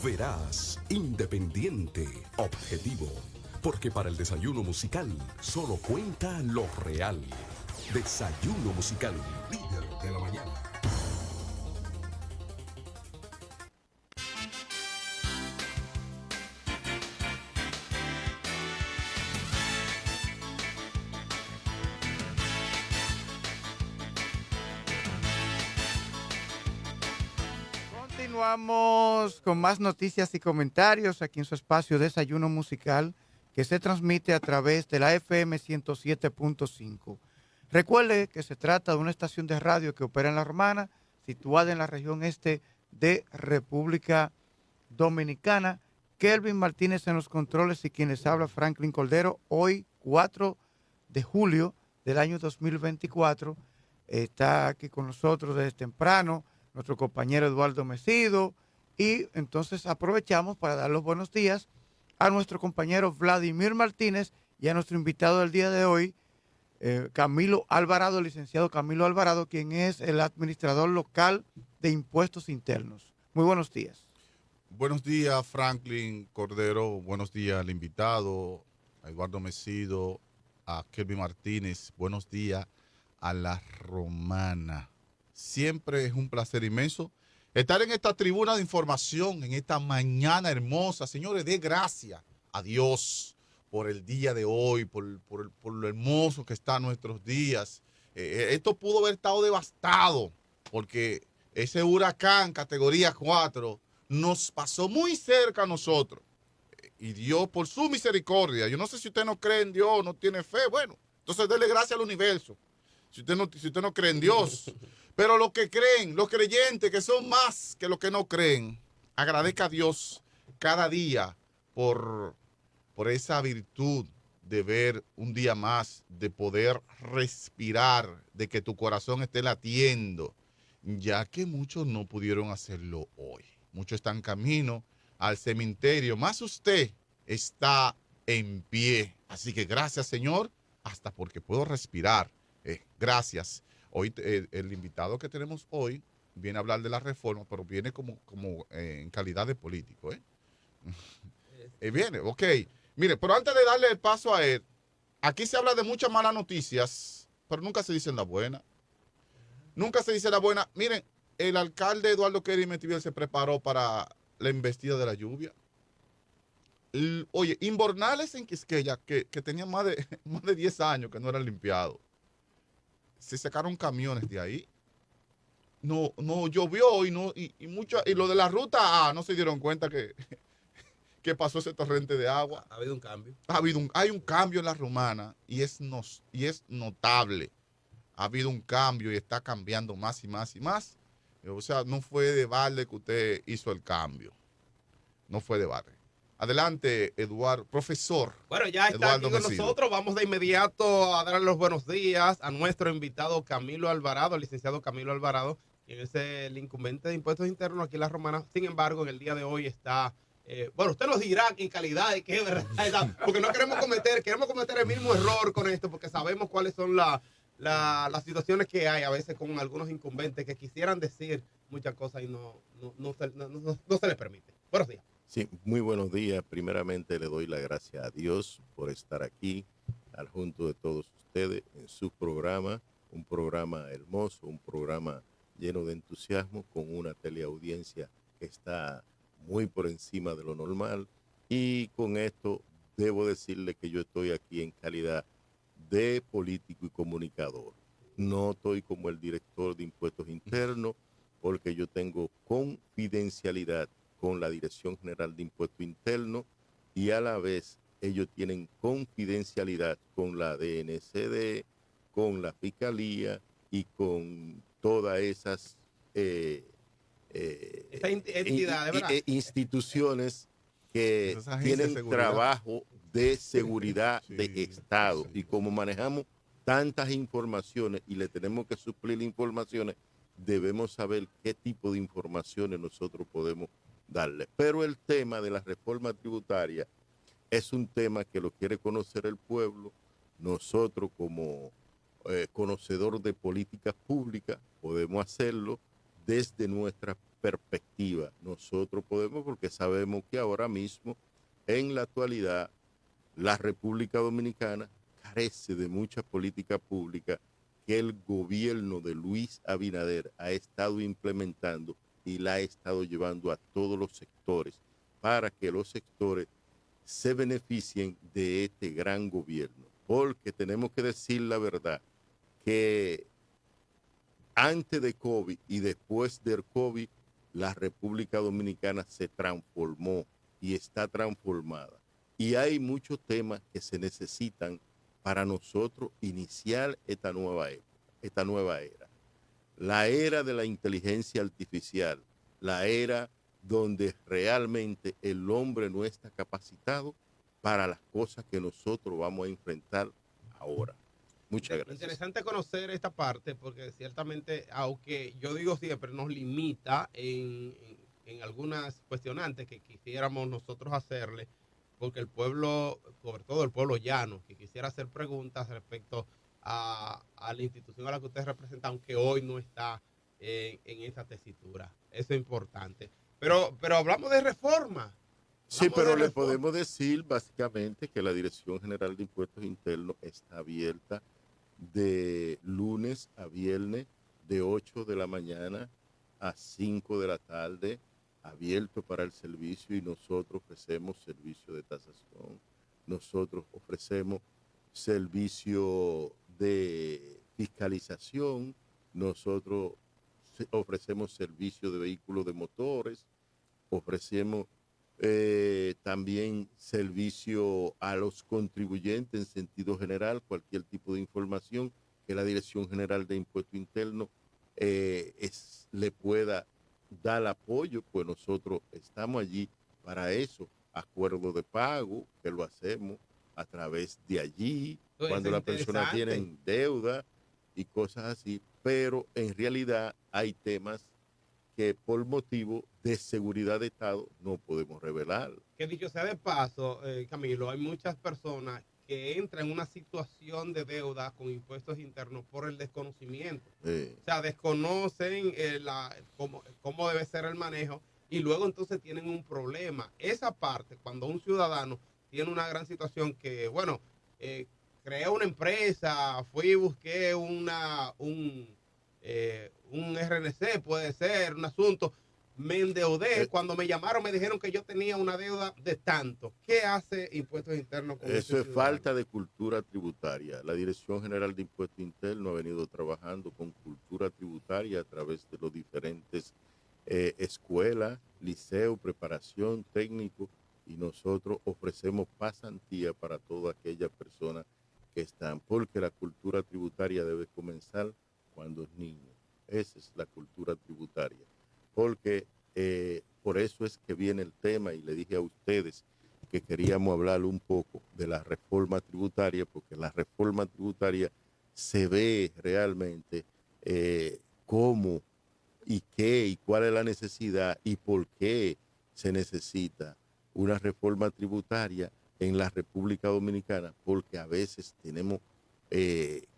Veraz, independiente, objetivo. Porque para el desayuno musical solo cuenta lo real. Desayuno musical, líder de la mañana. Continuamos con más noticias y comentarios aquí en su espacio Desayuno Musical, que se transmite a través de la FM 107.5. Recuerde que se trata de una estación de radio que opera en La Romana, situada en la región este de República Dominicana. Kelvin Martínez en los controles y quien les habla, Franklin Cordero. Hoy, 4 de julio del año 2024, está aquí con nosotros desde temprano nuestro compañero Eduardo Mesido, y entonces aprovechamos para dar los buenos días a nuestro compañero Vladimir Martínez y a nuestro invitado del día de hoy, Camilo Alvarado, licenciado Camilo Alvarado, quien es el administrador local de impuestos internos. Muy buenos días. Buenos días, Franklin Cordero. Buenos días al invitado, a Eduardo Mesido, a Kelvin Martínez. Buenos días a La Romana. Siempre es un placer inmenso estar en esta tribuna de información, en esta mañana hermosa. Señores, dé gracias a Dios por el día de hoy, por lo hermoso que están nuestros días. Esto pudo haber estado devastado porque ese huracán categoría 4 nos pasó muy cerca a nosotros. Y Dios, por su misericordia, yo no sé si usted no cree en Dios, no tiene fe, bueno, entonces dele gracias al universo. Si usted no cree en Dios. Pero los que creen, los creyentes, que son más que los que no creen, agradezca a Dios cada día por esa virtud de ver un día más, de poder respirar, de que tu corazón esté latiendo, ya que muchos no pudieron hacerlo hoy. Muchos están camino al cementerio, más usted está en pie. Así que gracias, Señor, hasta porque puedo respirar. Gracias. Hoy el invitado que tenemos hoy viene a hablar de la reforma, pero viene como en calidad de político. Viene, ok. Mire, pero antes de darle el paso a él, aquí se habla de muchas malas noticias, pero nunca se dicen la buena. Nunca se dice la buena. Miren, el alcalde Eduardo Kerry Metivier se preparó para la embestida de la lluvia. Oye, Inbornales en Quisqueya, que tenían más de 10 años que no eran limpiados. Se sacaron camiones de ahí. No llovió y lo de la ruta A no se dieron cuenta que pasó ese torrente de agua. Ha habido un cambio. Hay un cambio en la Romana y es notable. Ha habido un cambio y está cambiando más y más y más. O sea, no fue de balde que usted hizo el cambio. No fue de balde. Adelante, Eduardo, profesor. Bueno, ya está Eduardo aquí con Mesido. nosotros. Vamos de inmediato a dar los buenos días a nuestro invitado Camilo Alvarado, el licenciado Camilo Alvarado, quien es el incumbente de impuestos internos aquí en La Romana. Sin embargo, en el día de hoy está... bueno, usted nos dirá en calidad de qué verdad, porque no queremos cometer el mismo error con esto, porque sabemos cuáles son las situaciones que hay a veces con algunos incumbentes que quisieran decir muchas cosas y no se les permite. Buenos días. Sí, muy buenos días. Primeramente le doy las gracias a Dios por estar aquí al junto de todos ustedes en su programa, un programa hermoso, un programa lleno de entusiasmo, con una teleaudiencia que está muy por encima de lo normal. Y con esto debo decirle que yo estoy aquí en calidad de político y comunicador. No estoy como el director de impuestos internos, porque yo tengo confidencialidad con la Dirección General de Impuestos Internos y a la vez ellos tienen confidencialidad con la DNCD, con la Fiscalía y con todas esas instituciones que tienen trabajo de seguridad de Estado. Y como manejamos tantas informaciones y le tenemos que suplir informaciones, debemos saber qué tipo de informaciones nosotros podemos darle. Pero el tema de la reforma tributaria es un tema que lo quiere conocer el pueblo. Nosotros como conocedor de políticas públicas podemos hacerlo desde nuestra perspectiva. Nosotros podemos, porque sabemos que ahora mismo, en la actualidad, la República Dominicana carece de muchas políticas públicas que el gobierno de Luis Abinader ha estado implementando y la ha estado llevando a todos los sectores para que los sectores se beneficien de este gran gobierno. Porque tenemos que decir la verdad, que antes de COVID y después del COVID, la República Dominicana se transformó y está transformada. Y hay muchos temas que se necesitan para nosotros iniciar esta nueva época, esta nueva era. La era de la inteligencia artificial, la era donde realmente el hombre no está capacitado para las cosas que nosotros vamos a enfrentar ahora. Muchas gracias. Interesante conocer esta parte porque ciertamente, aunque yo digo siempre, nos limita en algunas cuestionantes que quisiéramos nosotros hacerle, porque el pueblo, sobre todo el pueblo llano, que quisiera hacer preguntas respecto a la institución a la que usted representa, aunque hoy no está en esa tesitura. Eso es importante. Pero hablamos de reforma. Sí, pero le podemos decir básicamente que la Dirección General de Impuestos Internos está abierta de lunes a viernes, de 8 de la mañana a 5 de la tarde, abierto para el servicio, y nosotros ofrecemos servicio de tasación, nosotros ofrecemos servicio de fiscalización, nosotros ofrecemos servicio de vehículos de motores, ofrecemos también servicio a los contribuyentes en sentido general, cualquier tipo de información que la Dirección General de Impuestos Internos le pueda dar apoyo, pues nosotros estamos allí para eso. Acuerdo de pago, que lo hacemos a través de allí, pues cuando la persona tiene deuda y cosas así, pero en realidad hay temas que por motivo de seguridad de Estado no podemos revelar. Que dicho sea de paso, Camilo, hay muchas personas que entran en una situación de deuda con impuestos internos por el desconocimiento. O sea, desconocen cómo debe ser el manejo y luego entonces tienen un problema. Esa parte, cuando un ciudadano tiene una gran situación que, bueno, creé una empresa, fui y busqué un RNC, puede ser, un asunto, me endeudé, cuando me llamaron me dijeron que yo tenía una deuda de tanto. ¿Qué hace Impuestos Internos con eso? Es falta de cultura tributaria. La Dirección General de Impuestos Internos ha venido trabajando con cultura tributaria a través de los diferentes escuelas, liceo, preparación, técnico, y nosotros ofrecemos pasantía para todas aquellas personas que están, porque la cultura tributaria debe comenzar cuando es niño. Esa es la cultura tributaria. Porque por eso es que viene el tema, y le dije a ustedes que queríamos hablar un poco de la reforma tributaria, porque la reforma tributaria se ve realmente cómo y qué y cuál es la necesidad y por qué se necesita una reforma tributaria en la República Dominicana, porque a veces tenemos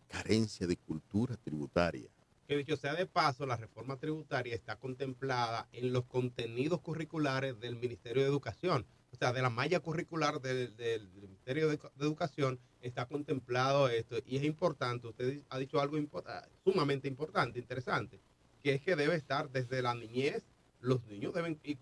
carencia de cultura tributaria. Que dicho sea de paso, la reforma tributaria está contemplada en los contenidos curriculares del Ministerio de Educación. O sea, de la malla curricular del Ministerio de Educación está contemplado esto. Y es importante, usted ha dicho algo sumamente importante, interesante, que es que debe estar desde la niñez. Los niños deben ir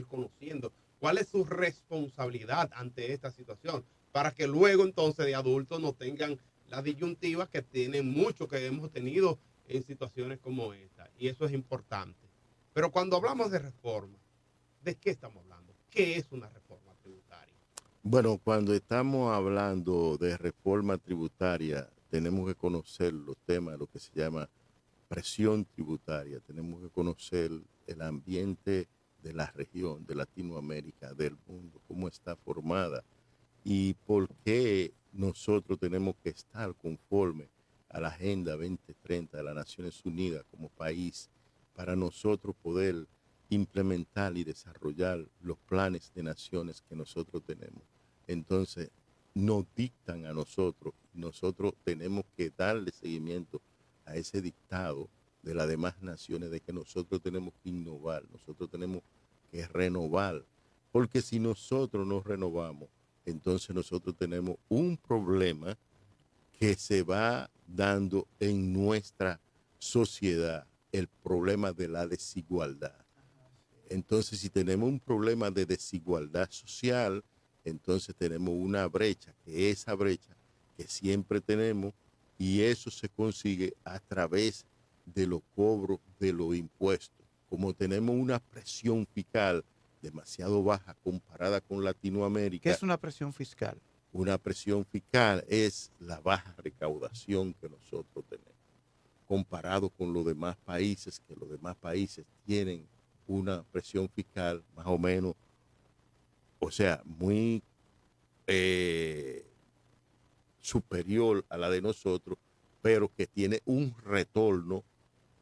conociendo cuál es su responsabilidad ante esta situación, para que luego entonces de adultos no tengan las disyuntivas que tienen muchos que hemos tenido en situaciones como esta, y eso es importante. Pero cuando hablamos de reforma, ¿de qué estamos hablando? ¿Qué es una reforma tributaria? Bueno, cuando estamos hablando de reforma tributaria, tenemos que conocer los temas, lo que se llama presión tributaria, tenemos que conocer el ambiente de la región, de Latinoamérica, del mundo, cómo está formada y por qué nosotros tenemos que estar conforme a la Agenda 2030 de las Naciones Unidas como país, para nosotros poder implementar y desarrollar los planes de naciones que nosotros tenemos. Entonces, nos dictan a nosotros tenemos que darle seguimiento a ese dictado de las demás naciones, de que nosotros tenemos que innovar, nosotros tenemos que renovar, porque si nosotros nos renovamos, entonces nosotros tenemos un problema que se va dando en nuestra sociedad, el problema de la desigualdad. Entonces, si tenemos un problema de desigualdad social, entonces tenemos una brecha, que esa brecha que siempre tenemos, y eso se consigue a través de los cobros de los impuestos. Como tenemos una presión fiscal demasiado baja comparada con Latinoamérica. ¿Qué es una presión fiscal? Una presión fiscal es la baja recaudación que nosotros tenemos, comparado con los demás países, que los demás países tienen una presión fiscal más o menos, o sea, muy superior a la de nosotros, pero que tiene un retorno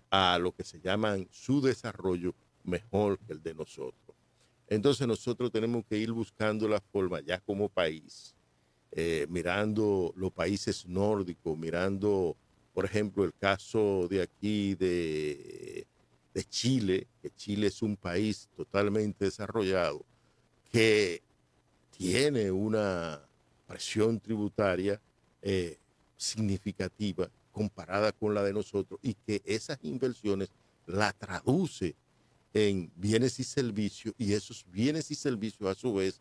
a lo que se llaman su desarrollo mejor que el de nosotros. Entonces nosotros tenemos que ir buscando la forma ya como país, mirando los países nórdicos, mirando, por ejemplo, el caso de aquí de Chile, que Chile es un país totalmente desarrollado, que tiene una presión tributaria significativa comparada con la de nosotros y que esas inversiones la traduce en bienes y servicios y esos bienes y servicios a su vez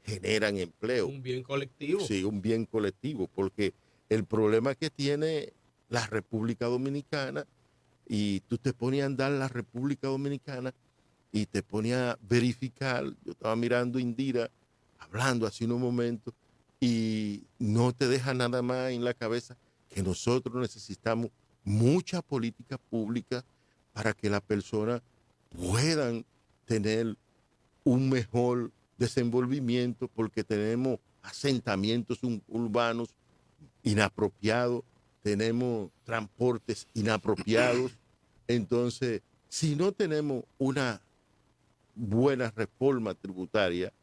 generan empleo. Un bien colectivo. Sí, un bien colectivo, porque el problema que tiene la República Dominicana, y tú te pones a andar la República Dominicana y te pones a verificar, yo estaba mirando a Indira, hablando hace unos momentos, y no te deja nada más en la cabeza que nosotros necesitamos mucha política pública para que las personas puedan tener un mejor desenvolvimiento, porque tenemos asentamientos urbanos inapropiados, tenemos transportes inapropiados. Entonces, si no tenemos una buena reforma tributaria,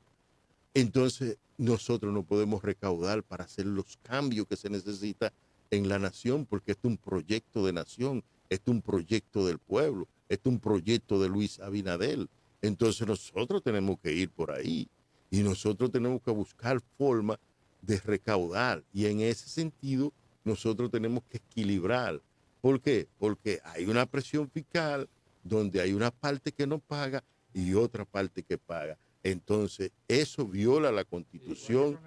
entonces nosotros no podemos recaudar para hacer los cambios que se necesita en la nación, porque esto es un proyecto de nación, esto es un proyecto del pueblo, esto es un proyecto de Luis Abinader. Entonces nosotros tenemos que ir por ahí y nosotros tenemos que buscar forma de recaudar, y en ese sentido nosotros tenemos que equilibrar. ¿Por qué? Porque hay una presión fiscal donde hay una parte que no paga y otra parte que paga. Entonces eso viola la Constitución.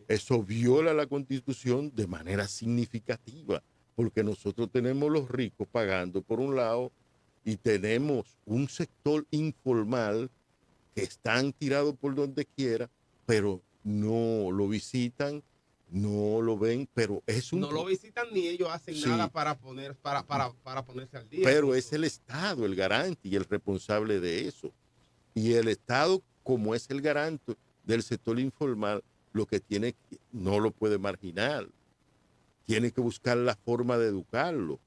Eso viola la Constitución de manera significativa, porque nosotros tenemos los ricos pagando por un lado y tenemos un sector informal que están tirados por donde quiera, pero no lo visitan, no lo ven, pero es un... No lo visitan ni ellos hacen Sí. nada para ponerse al día. Pero es el Estado el garante y el responsable de eso. Y el Estado, como es el garante del sector informal, lo que tiene, no lo puede marginar. Tiene que buscar la forma de educarlo.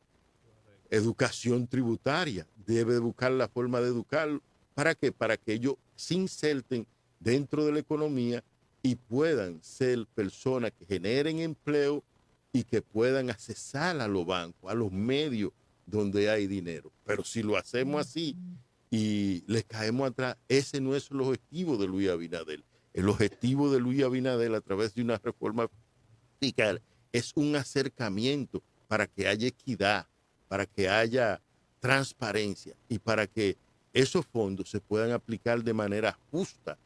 Educación tributaria. Debe buscar la forma de educarlo. ¿Para qué? Para que ellos se inserten dentro de la economía y puedan ser personas que generen empleo y que puedan accesar a los bancos, a los medios donde hay dinero. Pero si lo hacemos así y les caemos atrás, ese no es el objetivo de Luis Abinader. El objetivo de Luis Abinader a través de una reforma fiscal es un acercamiento para que haya equidad, para que haya transparencia y para que esos fondos se puedan aplicar de manera justa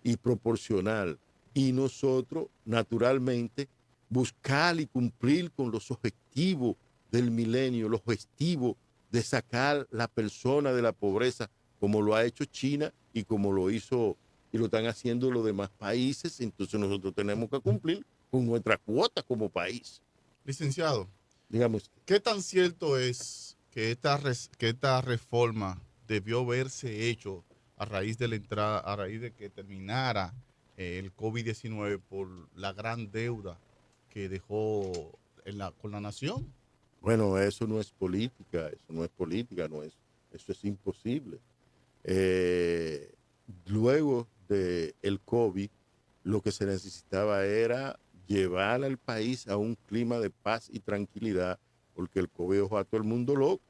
y proporcional. Y nosotros, naturalmente, buscar y cumplir con los objetivos del milenio, los objetivos de sacar la persona de la pobreza, como lo ha hecho China y como lo hizo y lo están haciendo los demás países. Entonces nosotros tenemos que cumplir con nuestra cuota como país. Licenciado, Digamos, ¿qué tan cierto es que esta reforma debió verse hecho a raíz de la entrada, a raíz de que terminara el COVID-19 por la gran deuda que dejó con la nación? bueno, eso no es política, eso es imposible. Luego del COVID, lo que se necesitaba era llevar al país a un clima de paz y tranquilidad, porque el COVID dejó a todo el mundo loco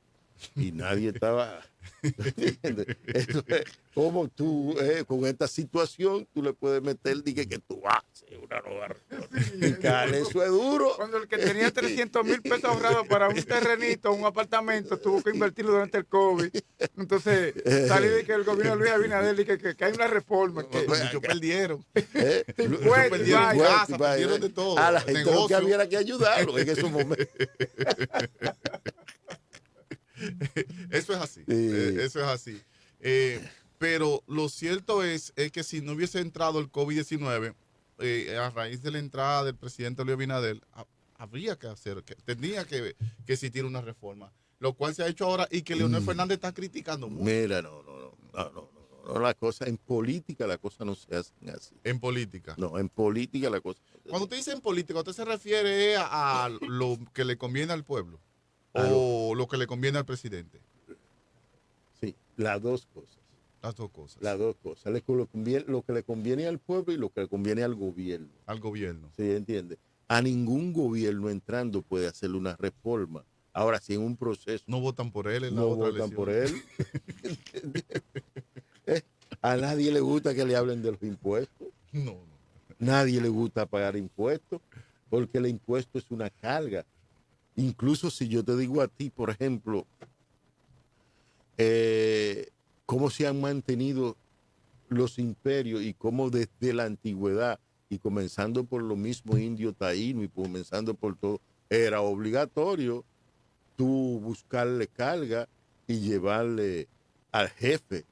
y nadie estaba. ¿Entiendes? Eso es, como tú, con esta situación, tú le puedes meter, dije que tú haces una nueva reforma. Eso es duro. Cuando el que tenía 300,000 pesos ahorrados para un terrenito, un apartamento, tuvo que invertirlo durante el COVID. Entonces, salí de que el gobierno de Luis Abinader dice que hay una reforma. Que Muchos perdieron. impuestos, perdieron vaya. casa, perdieron de todo. A la gente lo que Negocio. había era que ayudarlo en esos momentos. Eso es así. Sí. Eso es así. Pero lo cierto es que si no hubiese entrado el COVID-19, a raíz de la entrada del presidente Luis Abinader, habría que hacer, tendría que existir una reforma, lo cual se ha hecho ahora y que Leonel Fernández está criticando mucho. Mira, no, la cosa, en política la cosa no se hace así. En política. No, en política la cosa. Cuando usted dice en política, ¿usted se refiere a lo que le conviene al pueblo? ¿O lo que le conviene al presidente? Sí, las dos cosas. Las dos cosas. Las dos cosas. Lo que le conviene al pueblo y lo que le conviene al gobierno. Al gobierno. ¿Sí entiende? A ningún gobierno entrando puede hacerle una reforma. Ahora, si en un proceso No votan por él en la no otra votan elección. por él. A nadie le gusta que le hablen de los impuestos. No. Nadie le gusta pagar impuestos porque el impuesto es una carga. Incluso si yo te digo a ti, por ejemplo, cómo se han mantenido los imperios y cómo desde la antigüedad, y comenzando por lo mismo indio taíno y comenzando por todo, era obligatorio tú buscarle carga y llevarle al jefe.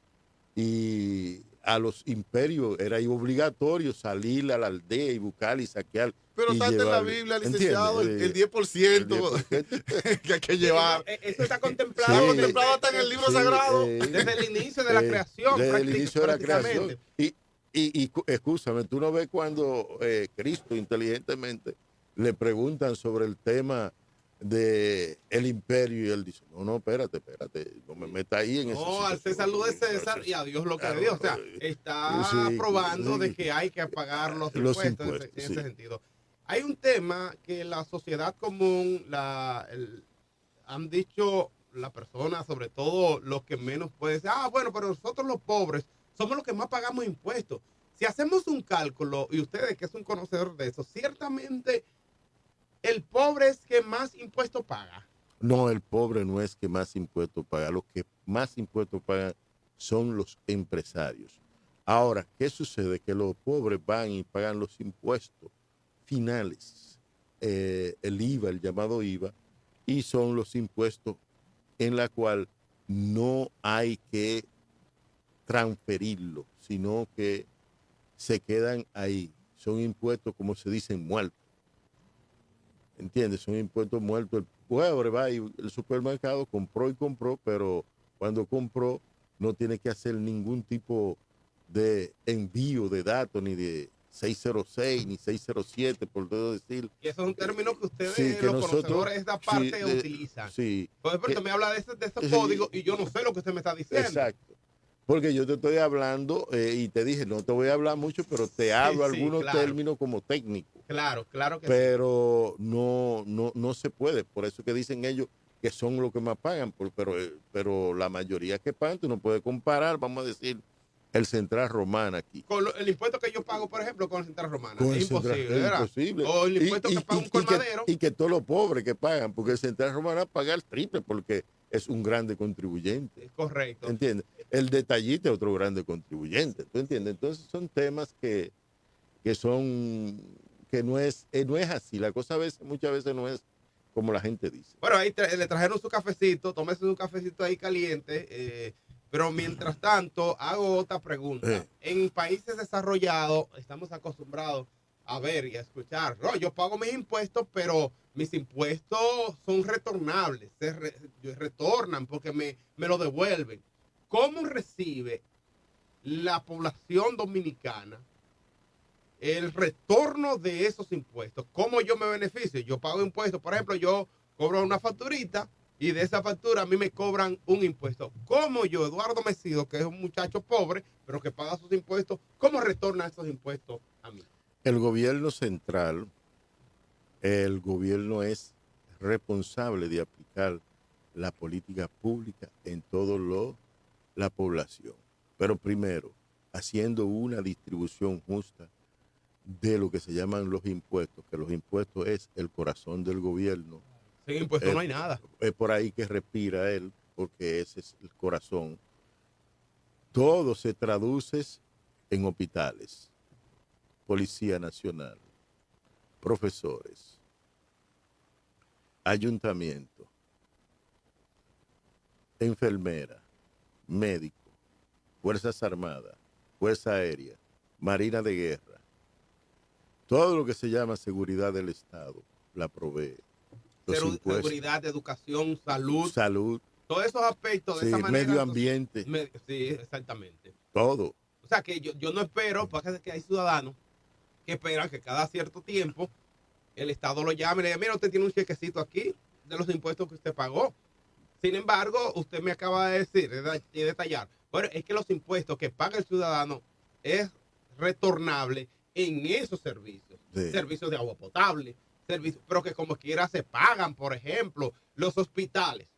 Y a los imperios era obligatorio salir a la aldea y buscar y saquear. Pero y está en la llevarle. Biblia, licenciado, ¿Entiendes? el 10%, que hay que llevar. Eso está Sí, contemplado, contemplado hasta en el libro sagrado. desde el inicio de la creación. Desde el inicio de la prácticamente. creación. Y escúchame, tú no ves cuando Cristo inteligentemente le preguntan sobre el tema de el imperio y él dice, no, espérate, no me meta ahí en eso. No, al César lo de César y a Dios lo que de Dios. O sea, está Sí, probando sí. de que hay que pagar los Los impuestos, impuestos, en sí. ese sentido. Hay un tema que la sociedad común, han dicho las personas, sobre todo los que menos pueden decir, bueno, pero nosotros los pobres somos los que más pagamos impuestos. Si hacemos un cálculo, y ustedes que es un conocedor de eso, ciertamente el pobre es que más impuestos paga. No, el pobre no es que más impuestos paga. Los que más impuestos pagan son los empresarios. Ahora, ¿qué sucede? Que los pobres van y pagan los impuestos finales, el IVA, el llamado IVA, y son los impuestos en la cual no hay que transferirlo, sino que se quedan ahí. Son impuestos, como se dice, muertos. ¿Entiendes? Son impuestos muertos. El pobre va y el supermercado compró, pero cuando compró no tiene que hacer ningún tipo de envío de datos, ni de 606, ni 607, por todo decir. Y eso es un término que ustedes, Sí, que los nosotros, conocedores de esta parte, sí, utilizan. Sí. Por ejemplo, me habla de ese código y yo no sé lo que usted me está diciendo. Exacto. Porque yo te estoy hablando y te dije, no te voy a hablar mucho, pero te hablo sí, algunos claro. términos como técnicos. Claro que sí. Pero no se puede. Por eso que dicen ellos que son los que más pagan. Pero la mayoría que pagan, tú no puedes comparar, vamos a decir, el Central Romana aquí. Con el impuesto que yo pago, por ejemplo, con el Central Romana. Con Es el Central- imposible, es ¿verdad? imposible. O el impuesto que paga un colmadero. Y que todos los pobres que pagan, porque el Central Romana paga el triple porque es un grande contribuyente. Es correcto. ¿Entiendes? El detallista es otro grande contribuyente. ¿Tú entiendes? Entonces son temas que no es así. La cosa muchas veces no es como la gente dice. Bueno, ahí le trajeron su cafecito, tómese un cafecito ahí caliente. Pero mientras tanto, hago otra pregunta. En países desarrollados estamos acostumbrados a ver y a escuchar. No, yo pago mis impuestos, pero mis impuestos son retornables. Retornan porque me lo devuelven. ¿Cómo recibe la población dominicana el retorno de esos impuestos? ¿Cómo yo me beneficio? Yo pago impuestos. Por ejemplo, yo cobro una facturita y de esa factura a mí me cobran un impuesto. ¿Cómo yo, Eduardo Mesido, que es un muchacho pobre, pero que paga sus impuestos, cómo retorna esos impuestos a mí? El gobierno central, el gobierno es responsable de aplicar la política pública en toda la población. Pero primero, haciendo una distribución justa de lo que se llaman los impuestos, que los impuestos es el corazón del gobierno. Sin impuestos no hay nada. Es por ahí que respira él, porque ese es el corazón. Todo se traduce en hospitales, Policía Nacional, profesores, ayuntamiento, enfermera, médico, Fuerzas Armadas, Fuerza Aérea, Marina de Guerra. Todo lo que se llama seguridad del Estado la provee. Los impuestos, seguridad, educación, salud. salud, Todos esos aspectos de sí, esa manera. medio ambiente, Sí, exactamente. todo. O sea que yo no espero, porque que hay ciudadanos que esperan que cada cierto tiempo el Estado lo llame y le diga, mira, usted tiene un chequecito aquí de los impuestos que usted pagó. Sin embargo, usted me acaba de decir y detallar, bueno, es que los impuestos que paga el ciudadano es retornable en esos servicios. Sí. Servicios de agua potable, servicios, pero que como quiera se pagan, por ejemplo, los hospitales.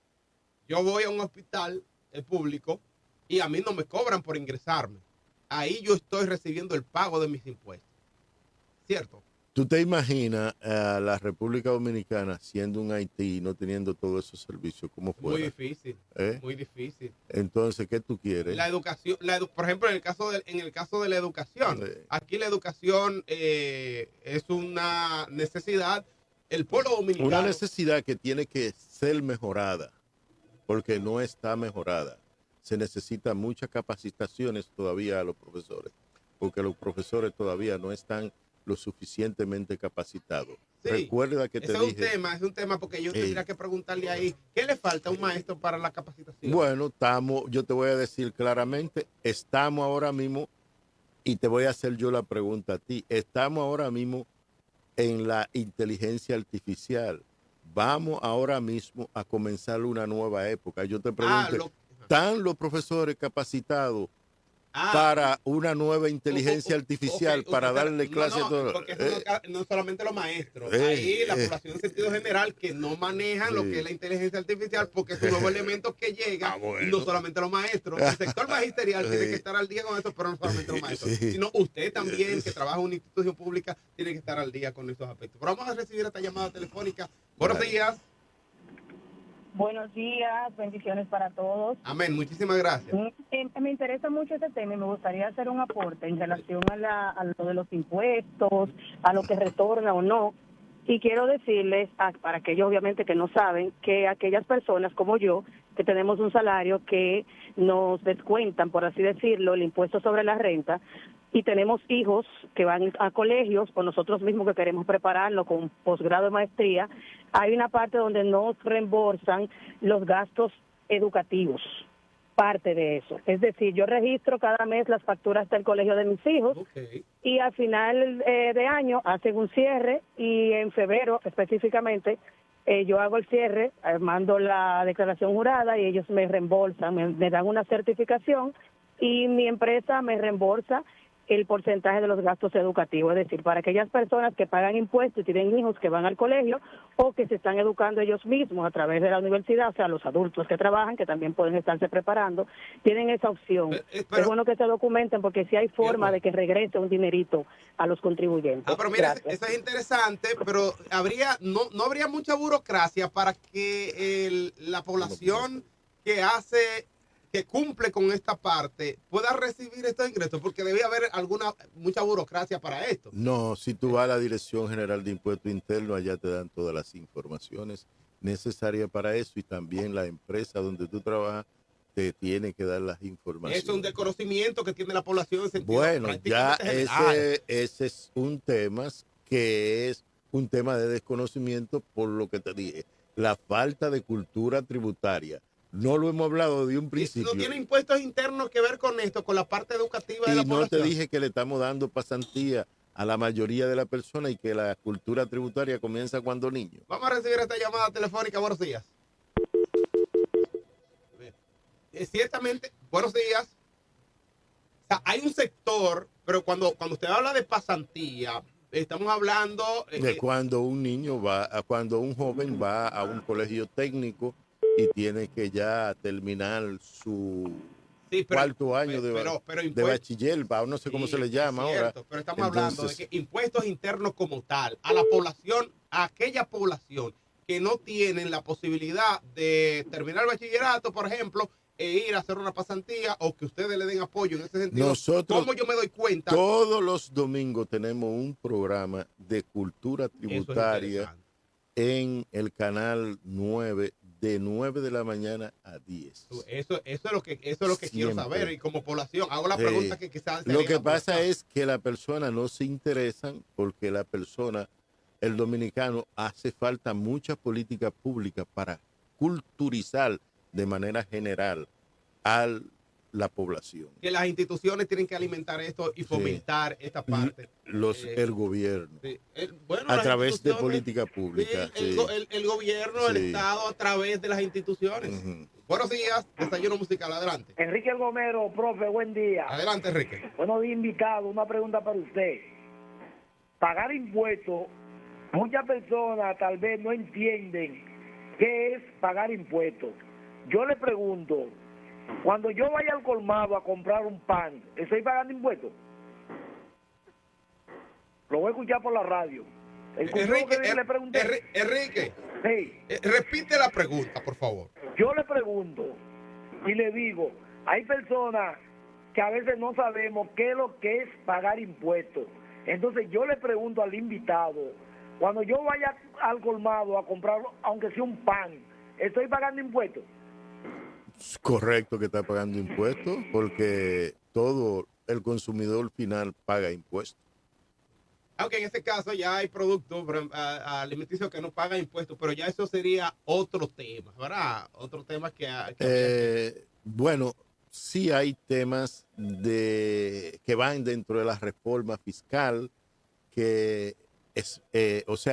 Yo voy a un hospital público y a mí no me cobran por ingresarme. Ahí yo estoy recibiendo el pago de mis impuestos. ¿Cierto? ¿Tú te imaginas a la República Dominicana siendo un Haití y no teniendo todos esos servicios? ¿Cómo fuera? Muy difícil, ¿Eh? muy difícil. Entonces, ¿qué tú quieres? La educación, por ejemplo, en el caso de la educación, Sí. aquí la educación es una necesidad. El pueblo dominicano. Una necesidad que tiene que ser mejorada, porque no está mejorada. Se necesitan muchas capacitaciones todavía a los profesores, porque los profesores todavía no están lo suficientemente capacitados. Sí, Recuerda que te ese dije... es un tema porque yo tendría que preguntarle ahí, ¿qué le falta a un maestro para la capacitación? Bueno, yo te voy a decir claramente, estamos ahora mismo, y te voy a hacer yo la pregunta a ti, estamos ahora mismo en la inteligencia artificial. Vamos ahora mismo a comenzar una nueva época. Yo te pregunto, ¿están los profesores capacitados para una nueva inteligencia artificial para darle clase a todos? Porque no solamente los maestros, ahí la población en sentido general que no manejan lo que es la inteligencia artificial, porque es un nuevo elemento que llega, y no solamente los maestros. El sector magisterial tiene que estar al día con esto, pero no solamente los maestros, sino usted también, que trabaja en una institución pública, tiene que estar al día con estos aspectos. Pero vamos a recibir esta llamada telefónica. Buenos días. Buenos días, bendiciones para todos. Amén, muchísimas gracias. Me interesa mucho este tema y me gustaría hacer un aporte en relación a lo de los impuestos, a lo que retorna o no. Y quiero decirles, para aquellos obviamente que no saben, que aquellas personas como yo, que tenemos un salario que nos descuentan, por así decirlo, el impuesto sobre la renta, y tenemos hijos que van a colegios, o nosotros mismos que queremos prepararlo con posgrado de maestría, hay una parte donde nos reembolsan los gastos educativos, parte de eso. Es decir, yo registro cada mes las facturas del colegio de mis hijos, y al final de año hacen un cierre, y en febrero específicamente yo hago el cierre, mando la declaración jurada y ellos me reembolsan, me dan una certificación y mi empresa me reembolsa el porcentaje de los gastos educativos, es decir, para aquellas personas que pagan impuestos y tienen hijos que van al colegio o que se están educando ellos mismos a través de la universidad, o sea, los adultos que trabajan, que también pueden estarse preparando, tienen esa opción. Es bueno que se documenten porque si hay forma de que regrese un dinerito a los contribuyentes. Pero mira, eso es interesante, pero no habría mucha burocracia para que la población que cumple con esta parte pueda recibir estos ingresos, porque debe haber mucha burocracia para esto. No, si tú vas a la Dirección General de Impuestos Internos, allá te dan todas las informaciones necesarias para eso, y también la empresa donde tú trabajas te tiene que dar las informaciones. Es un desconocimiento que tiene la población en sentido bueno, ya general. ese es un tema que es un tema de desconocimiento, por lo que te dije, la falta de cultura tributaria. No lo hemos hablado de un principio. No tiene impuestos internos que ver con esto, con la parte educativa de la población. Y no te dije que le estamos dando pasantía a la mayoría de la personas y que la cultura tributaria comienza cuando niños. Vamos a recibir esta llamada telefónica. Buenos días. Ciertamente, buenos días. O sea, hay un sector, pero cuando usted habla de pasantía, estamos hablando De cuando un niño cuando un joven va a un colegio técnico y tiene que ya terminar su sí, cuarto año de impuestos, bachiller, no sé cómo sí, se le llama es cierto, ahora. pero estamos hablando de que impuestos internos como tal, a la población, a aquella población que no tienen la posibilidad de terminar el bachillerato, por ejemplo, e ir a hacer una pasantía o que ustedes le den apoyo en ese sentido. Nosotros, ¿cómo yo me doy cuenta? Todos los domingos tenemos un programa de cultura Eso es tributaria interesante. en el canal 9 de 9 de la mañana a 10. Eso es lo que quiero Siempre. saber y como población hago la Sí. pregunta que quizás Lo que pasa es que la persona no se interesan porque la persona, el dominicano, hace falta mucha política pública para culturizar de manera general a la población. que las instituciones tienen que alimentar esto y fomentar esta parte. El gobierno. Sí. Bueno, A las través de instituciones, política pública. sí, el gobierno, el Sí. Estado, a través de las instituciones. Ujú. Buenos días, desayuno musical, adelante. Enrique El Gomero, profe, buen día. Adelante, Enrique. Buenos días, invitado. Una pregunta para usted. Pagar impuestos, muchas personas tal vez no entienden qué es pagar impuestos. Yo le pregunto, cuando yo vaya al colmado a comprar un pan, ¿estoy pagando impuestos? Lo voy a escuchar por la radio. Enrique, Le pregunté. Enrique, Sí. repite la pregunta, por favor. Yo le pregunto y le digo, hay personas que a veces no sabemos qué es lo que es pagar impuestos. Entonces yo le pregunto al invitado, cuando yo vaya al colmado a comprar, aunque sea un pan, ¿estoy pagando impuestos? Es correcto que está pagando impuestos porque todo el consumidor final paga impuestos. Aunque en este caso ya hay productos alimenticios que no pagan impuestos, pero ya eso sería otro tema, ¿verdad? Otro tema Bueno, sí hay temas que van dentro de la reforma fiscal, que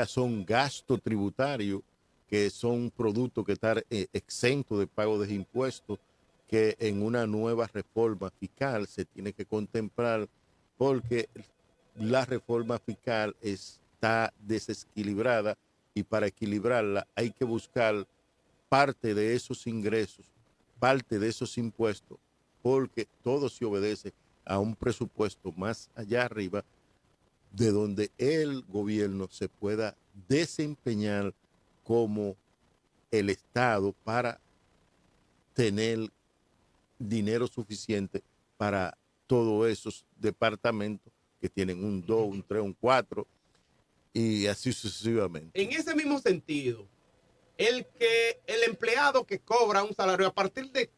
son gastos tributarios, que son productos que están exentos de pago de impuestos, que en una nueva reforma fiscal se tiene que contemplar porque la reforma fiscal está desequilibrada y para equilibrarla hay que buscar parte de esos ingresos, parte de esos impuestos, porque todo se obedece a un presupuesto más allá arriba de donde el gobierno se pueda desempeñar como el Estado para tener dinero suficiente para todos esos departamentos que tienen un 2, un 3, un 4 y así sucesivamente. En ese mismo sentido, el empleado que cobra un salario, ¿a partir de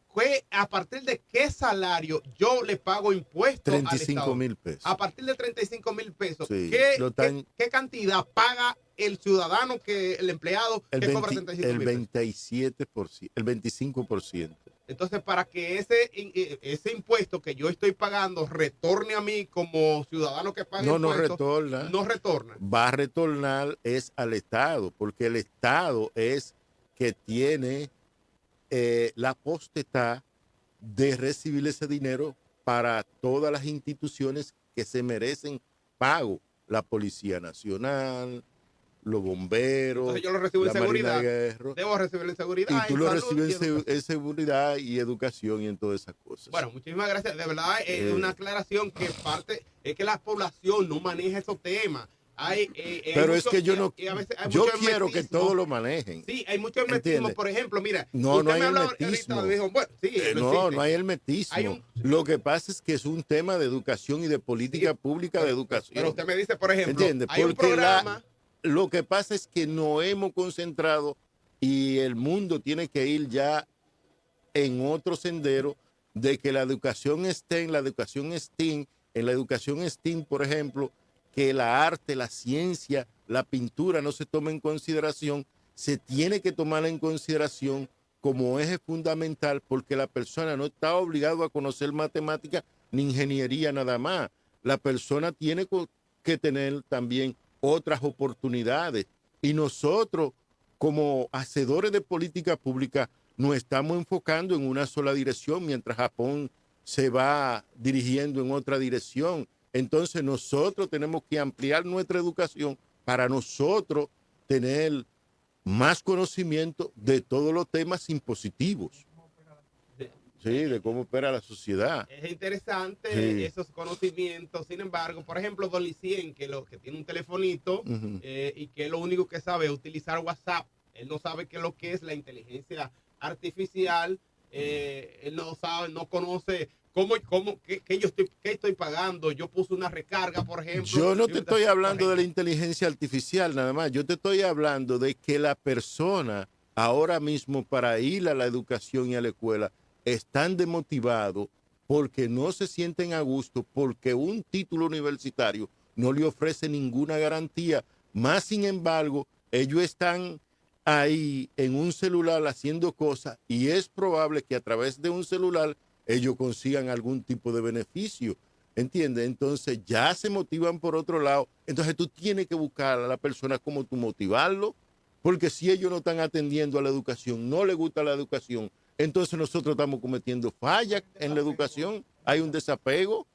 qué salario yo le pago impuestos 35,000 pesos. A partir de 35,000 pesos. Sí, ¿Qué cantidad paga el ciudadano, el empleado que cobra 35,000 pesos? El 25%. Entonces, para que ese impuesto que yo estoy pagando retorne a mí como ciudadano que paga impuestos, no retorna. Va a retornar es al Estado, porque el Estado es que tiene la potestad de recibir ese dinero para todas las instituciones que se merecen pago. La Policía Nacional, los bomberos, entonces yo lo recibo en seguridad. Guerra, debo recibirlo en seguridad. y tú en lo salud, recibes en seguridad y educación y en todas esas cosas. Bueno, muchísimas gracias. De verdad, es una aclaración que parte es que la población no maneja esos temas. Pero es que yo no, yo quiero hermetismo. que todos lo manejen. Sí, hay mucho hermetismo. Por ejemplo, mira, no usted hay me hablaba hermetismo. ahorita, dijo, bueno, sí, no hay hermetismo. Lo que pasa es que es un tema de educación y de política pública de educación. Pero usted me dice, por ejemplo, ¿entiende? hay un programa. Lo que pasa es que no hemos concentrado y el mundo tiene que ir ya en otro sendero de que la educación esté en la educación STEAM, en la educación STEAM, por ejemplo, que la arte, la ciencia, la pintura no se tome en consideración, se tiene que tomar en consideración como eje fundamental porque la persona no está obligada a conocer matemática ni ingeniería nada más. La persona tiene que tener también otras oportunidades y nosotros como hacedores de política pública nos estamos enfocando en una sola dirección mientras Japón se va dirigiendo en otra dirección Entonces nosotros tenemos que ampliar nuestra educación para nosotros tener más conocimiento de todos los temas impositivos. Sí, de cómo opera la sociedad. Es interesante esos conocimientos. Sin embargo, por ejemplo, Don Licien, que tiene un telefonito y que lo único que sabe es utilizar WhatsApp. Él no sabe qué es lo que es la inteligencia artificial. Él no sabe, no conoce qué estoy pagando. Yo puse una recarga, por ejemplo. Yo no te estoy hablando de la inteligencia artificial nada más. Yo te estoy hablando de que la persona ahora mismo para ir a la educación y a la escuela están desmotivados porque no se sienten a gusto, porque un título universitario no le ofrece ninguna garantía. Más sin embargo, ellos están ahí en un celular haciendo cosas y es probable que a través de un celular ellos consigan algún tipo de beneficio. ¿Entiendes? Entonces ya se motivan por otro lado. Entonces tú tienes que buscar a la persona como tú motivarlo, porque si ellos no están atendiendo a la educación, no les gusta la educación, entonces nosotros estamos cometiendo fallas en la educación. Hay un desapego.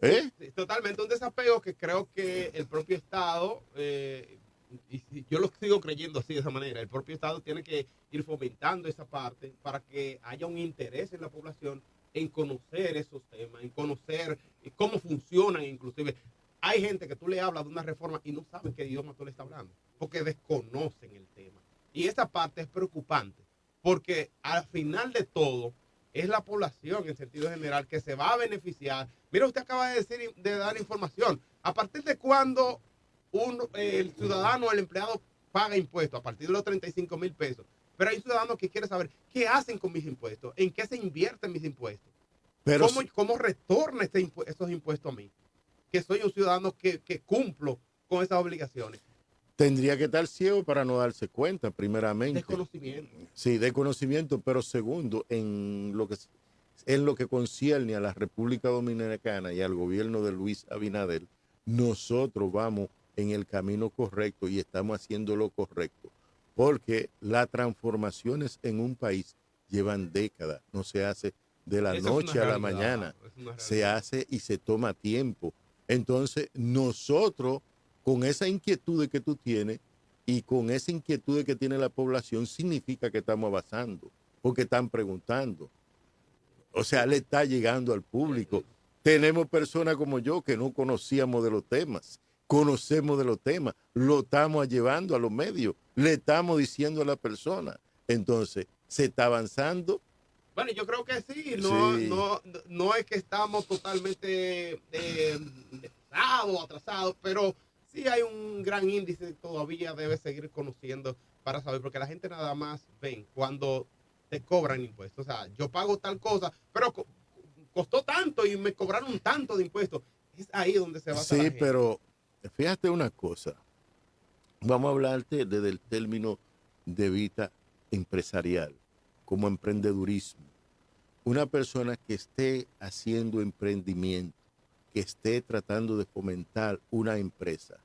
Sí, totalmente un desapego que creo que el propio Estado, y yo lo sigo creyendo así de esa manera, el propio Estado tiene que ir fomentando esa parte para que haya un interés en la población en conocer esos temas, en conocer cómo funcionan inclusive. Hay gente que tú le hablas de una reforma y no saben qué idioma tú le estás hablando, porque desconocen el tema. Y esa parte es preocupante, porque al final de todo es la población en sentido general que se va a beneficiar. Mira, usted acaba de dar información. ¿A partir de cuándo el ciudadano o el empleado paga impuestos? A partir de los 35,000 pesos. Pero hay ciudadanos que quieren saber qué hacen con mis impuestos, en qué se invierten mis impuestos, Pero cómo retorna esos impuestos a mí, que soy un ciudadano que cumplo con esas obligaciones. tendría que estar ciego para no darse cuenta, primeramente. Desconocimiento. Sí, de conocimiento, pero segundo, en lo que concierne a la República Dominicana y al gobierno de Luis Abinader, nosotros vamos en el camino correcto y estamos haciendo lo correcto, porque las transformaciones en un país llevan décadas, no se hace de la noche a la mañana, se hace y se toma tiempo. Entonces, nosotros, con esa inquietud que tú tienes y con esa inquietud que tiene la población, significa que estamos avanzando, porque están preguntando. O sea, le está llegando al público. Tenemos personas como yo que no conocíamos de los temas, conocemos de los temas, lo estamos llevando a los medios, le estamos diciendo a la persona. Entonces, se está avanzando. Bueno, yo creo que sí, Sí. No es que estamos totalmente atrasados, pero sí hay un gran índice, todavía debe seguir conociendo para saber, porque la gente nada más ven cuando te cobran impuestos. O sea, yo pago tal cosa, pero costó tanto y me cobraron tanto de impuestos. Es ahí donde se va a Sí, pero fíjate una cosa. Vamos a hablarte desde el término de vida empresarial, como emprendedurismo. Una persona que esté haciendo emprendimiento, que esté tratando de fomentar una empresa,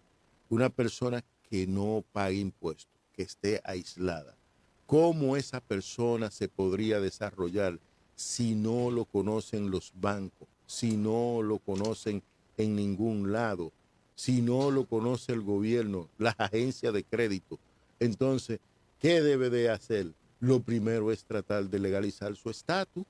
una persona que no pague impuestos, que esté aislada, ¿cómo esa persona se podría desarrollar si no lo conocen los bancos, si no lo conocen en ningún lado, si no lo conoce el gobierno, las agencias de crédito? Entonces, ¿qué debe de hacer? Lo primero es tratar de legalizar su estatus.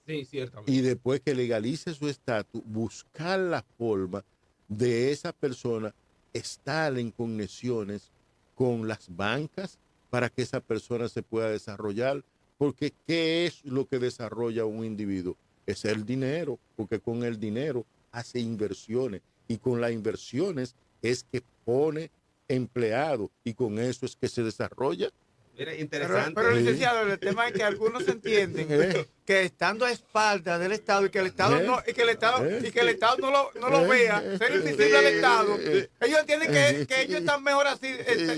Sí, ciertamente. Y después que legalice su estatus, buscar la forma de esa persona estar en conexiones con las bancas para que esa persona se pueda desarrollar. Porque ¿qué es lo que desarrolla un individuo? Es el dinero, porque con el dinero hace inversiones y con las inversiones es que pone empleados y con eso es que se desarrolla. Mira, interesante. Pero licenciado, el tema es que algunos entienden que estando a espaldas del Estado y que el Estado no lo vea, ser invisible al Estado, ellos entienden que ellos están mejor así,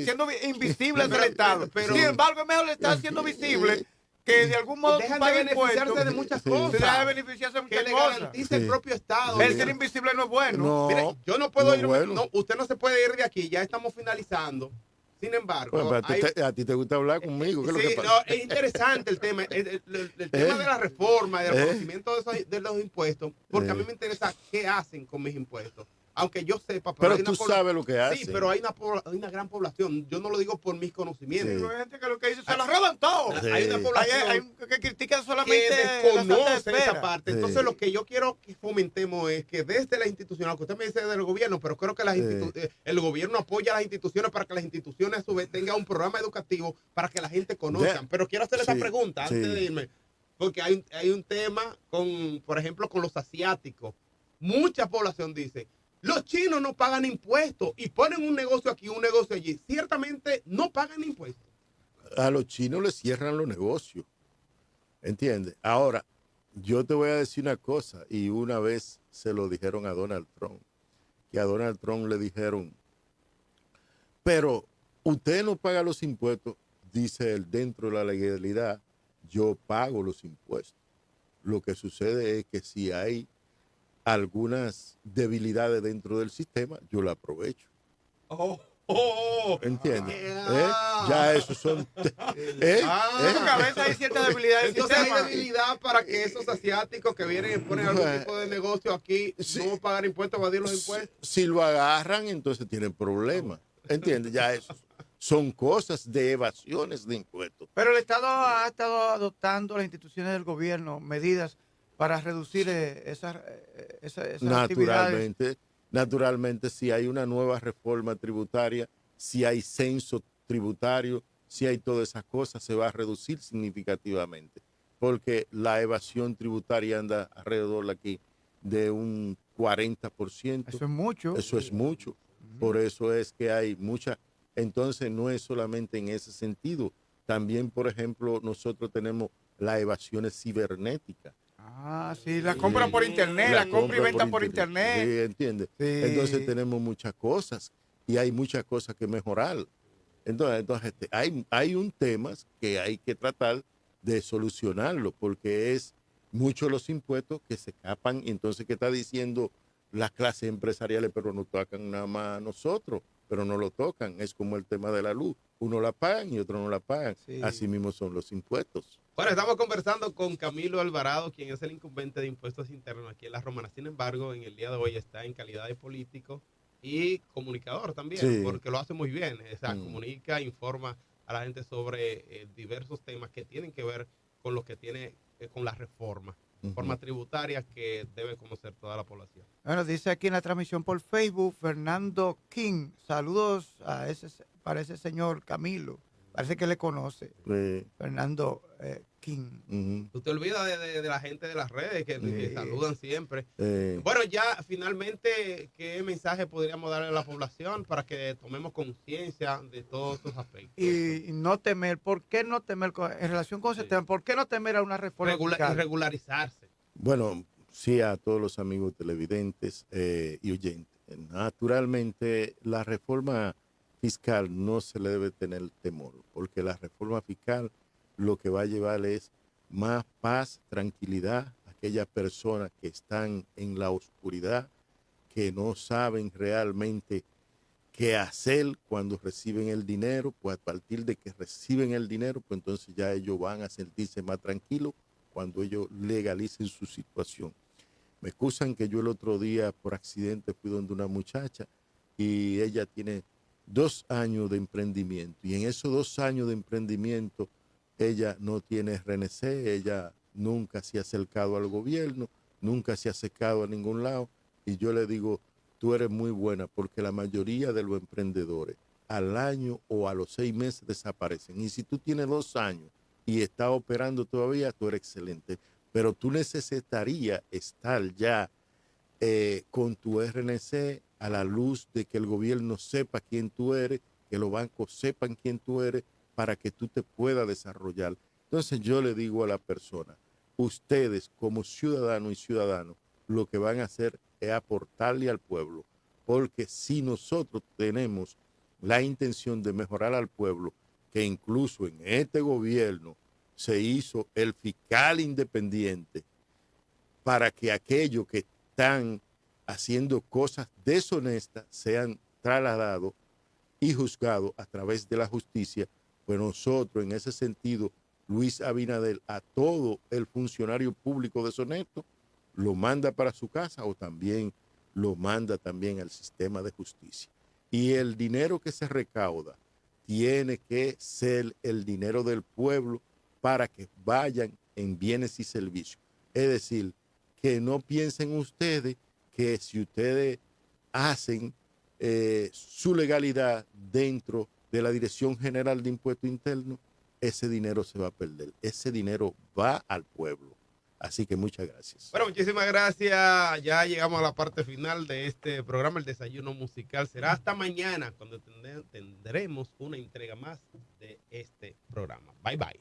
siendo invisibles del Estado. Sin embargo, es mejor estar siendo visible que de algún modo dejan de beneficiarse de muchas cosas. Se deja de beneficiarse de Que muchas le cosas. garantice el propio Estado. El ser invisible no es bueno. No, Mire, yo no puedo no ir, bueno. no, usted no se puede ir de aquí, ya estamos finalizando Sin embargo, Bueno, pero a ti te gusta hablar conmigo. ¿Qué es lo sí, que pasa? no, es interesante el tema, el tema de la reforma, del reconocimiento de los impuestos, porque a mí me interesa qué hacen con mis impuestos. Aunque yo sepa, Pero hay tú sabes lo que Sí, hacen. pero hay una gran población. Yo no lo digo por mis conocimientos. Sí. Hay gente que lo que dice se lo roban todo. Sí. Hay una población Hay que critican que solamente la santa desconoce espera. esa parte. Sí. Entonces, lo que yo quiero que fomentemos es que desde la institucional, que usted me dice del gobierno, pero creo que el gobierno apoya a las instituciones para que las instituciones a su vez tengan un programa educativo para que la gente conozcan. Pero quiero hacer esa Sí, pregunta antes sí. de irme, porque hay un tema con, por ejemplo, con los asiáticos. Mucha población dice, los chinos no pagan impuestos y ponen un negocio aquí, un negocio allí. Ciertamente no pagan impuestos. A los chinos les cierran los negocios. ¿Entiendes? Ahora, yo te voy a decir una cosa, y una vez se lo dijeron a Donald Trump, que a Donald Trump le dijeron, pero usted no paga los impuestos, dice él, dentro de la legalidad, yo pago los impuestos. Lo que sucede es que si hay algunas debilidades dentro del sistema, yo la aprovecho. ¿Entiendes? Ya esos son... Porque a veces hay ciertas debilidades del Entonces sistema. hay debilidad para que esos asiáticos que vienen y ponen algún tipo de negocio aquí Sí. no pagar impuestos, evadir los impuestos. Si lo agarran, entonces tienen problemas. ¿Entiendes? Ya eso son cosas de evasiones de impuestos. Pero el Estado ha estado adoptando las instituciones del gobierno medidas para reducir esas actividades. Naturalmente, si hay una nueva reforma tributaria, si hay censo tributario, si hay todas esas cosas, se va a reducir significativamente, porque la evasión tributaria anda alrededor de aquí de un 40%. Eso es mucho. Eso es mucho. Por eso es que hay mucha. Entonces, no es solamente en ese sentido. También, por ejemplo, nosotros tenemos las evasiones cibernéticas. Ah, sí, la compra por internet, la compra y venta por internet. Sí, ¿entiendes? Sí. Entonces tenemos muchas cosas y hay muchas cosas que mejorar. Entonces hay un tema que hay que tratar de solucionarlo porque es muchos los impuestos que se escapan y entonces ¿qué está diciendo las clases empresariales? Pero no tocan nada más a nosotros, pero no lo tocan. Es como el tema de la luz. Uno la pagan y otro no la pagan. Sí. Así mismo son los impuestos. Bueno, estamos conversando con Camilo Alvarado, quien es el incumbente de impuestos internos aquí en La Romana. Sin embargo, en el día de hoy está en calidad de político y comunicador también, Sí. porque lo hace muy bien. O sea, comunica, informa a la gente sobre diversos temas que tienen que ver con lo que tiene con la reforma tributaria que debe conocer toda la población. Bueno, dice aquí en la transmisión por Facebook, Fernando King. Saludos para ese señor Camilo. Parece que le conoce. Fernando King. Tú te olvidas de la gente de las redes que saludan siempre. Eh, Bueno, ya finalmente, ¿qué mensaje podríamos darle a la población para que tomemos conciencia de todos estos aspectos? Y no temer, ¿por qué no temer en relación con ese tema? ¿Por qué no temer a una reforma fiscal? Regularizarse. Bueno, sí, a todos los amigos televidentes y oyentes. Naturalmente, la reforma fiscal no se le debe tener temor, porque la reforma fiscal lo que va a llevar es más paz, tranquilidad a aquellas personas que están en la oscuridad, que no saben realmente qué hacer cuando reciben el dinero. Pues a partir de que reciben el dinero, pues entonces ya ellos van a sentirse más tranquilos cuando ellos legalicen su situación. Me excusan que yo el otro día por accidente fui donde una muchacha y ella tiene 2 años de emprendimiento y en esos 2 años de emprendimiento ella no tiene RNC, ella nunca se ha acercado al gobierno, nunca se ha acercado a ningún lado y yo le digo, tú eres muy buena porque la mayoría de los emprendedores al año o a los 6 meses desaparecen y si tú tienes 2 años y estás operando todavía, tú eres excelente, pero tú necesitarías estar ya con tu RNC a la luz de que el gobierno sepa quién tú eres, que los bancos sepan quién tú eres para que tú te puedas desarrollar. Entonces yo le digo a la persona, ustedes como ciudadanos y ciudadanos, lo que van a hacer es aportarle al pueblo, porque si nosotros tenemos la intención de mejorar al pueblo, que incluso en este gobierno se hizo el fiscal independiente para que aquellos que están haciendo cosas deshonestas sean trasladados y juzgado a través de la justicia, pues nosotros en ese sentido, Luis Abinader a todo el funcionario público deshonesto lo manda para su casa o también lo manda también al sistema de justicia. Y el dinero que se recauda tiene que ser el dinero del pueblo para que vayan en bienes y servicios. Es decir, que no piensen ustedes que si ustedes hacen su legalidad dentro de la Dirección General de Impuestos Internos, ese dinero se va a perder. Ese dinero va al pueblo. Así que muchas gracias. Bueno, muchísimas gracias. Ya llegamos a la parte final de este programa, el desayuno musical. Será hasta mañana cuando tendremos una entrega más de este programa. Bye, bye.